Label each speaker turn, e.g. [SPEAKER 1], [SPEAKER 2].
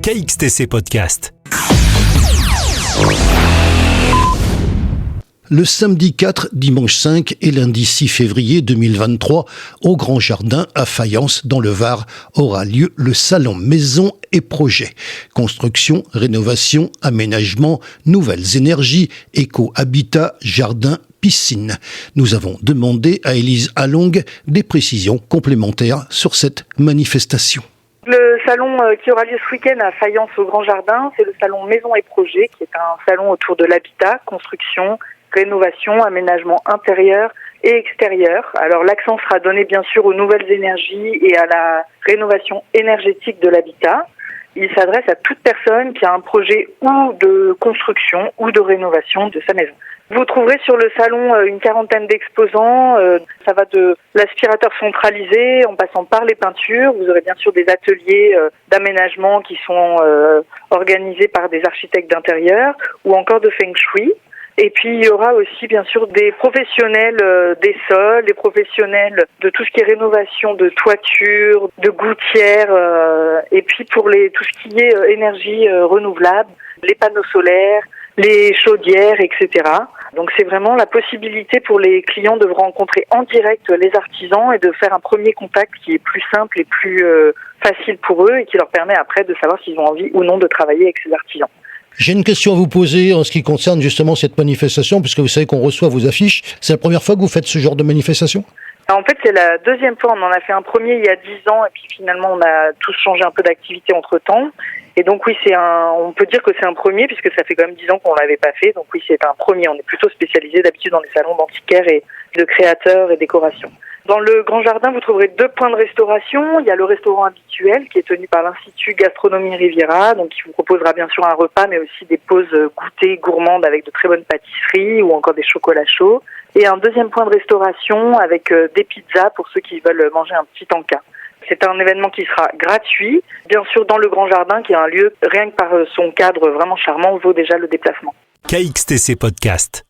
[SPEAKER 1] KXTC Podcast.
[SPEAKER 2] Le samedi 4, dimanche 5 et lundi 6 février 2023, au Grand Jardin à Fayence, dans le Var, aura lieu le salon Maisons et Projets. Construction, rénovation, aménagement, nouvelles énergies, éco-habitat, jardin, piscine. Nous avons demandé à Élise Allongue des précisions complémentaires sur cette manifestation.
[SPEAKER 3] Le salon qui aura lieu ce week-end à Fayence au Grand Jardin, c'est le salon Maisons et Projets, qui est un salon autour de l'habitat, construction, rénovation, aménagement intérieur et extérieur. Alors l'accent sera donné bien sûr aux nouvelles énergies et à la rénovation énergétique de l'habitat. Il s'adresse à toute personne qui a un projet ou de construction ou de rénovation de sa maison. Vous trouverez sur le salon une quarantaine d'exposants. Ça va de l'aspirateur centralisé en passant par les peintures. Vous aurez bien sûr des ateliers d'aménagement qui sont organisés par des architectes d'intérieur ou encore de Feng Shui. Et puis il y aura aussi bien sûr des professionnels des sols, des professionnels de tout ce qui est rénovation de toiture, de gouttières, et puis pour tout ce qui est énergie renouvelable, les panneaux solaires, les chaudières, etc. Donc c'est vraiment la possibilité pour les clients de rencontrer en direct les artisans et de faire un premier contact qui est plus simple et plus facile pour eux et qui leur permet après de savoir s'ils ont envie ou non de travailler avec ces artisans.
[SPEAKER 2] J'ai une question à vous poser en ce qui concerne justement cette manifestation, puisque vous savez qu'on reçoit vos affiches. C'est la première fois que vous faites ce genre de manifestation ?
[SPEAKER 3] En fait, c'est la deuxième fois. On en a fait un premier il y a 10 ans et puis finalement, on a tous changé un peu d'activité entre-temps. Et donc oui, on peut dire que c'est un premier puisque ça fait quand même 10 ans qu'on l'avait pas fait. Donc oui, c'est un premier. On est plutôt spécialisé d'habitude dans les salons d'antiquaires et de créateurs et décorations. Dans le Grand Jardin, vous trouverez 2 points de restauration. Il y a le restaurant habituel qui est tenu par l'Institut Gastronomie Riviera, donc qui vous proposera bien sûr un repas, mais aussi des pauses goûters gourmandes avec de très bonnes pâtisseries ou encore des chocolats chauds. Et un deuxième point de restauration avec des pizzas pour ceux qui veulent manger un petit encas. C'est un événement qui sera gratuit, bien sûr dans le Grand Jardin, qui est un lieu, rien que par son cadre vraiment charmant, vaut déjà le déplacement.
[SPEAKER 1] KXTC Podcast.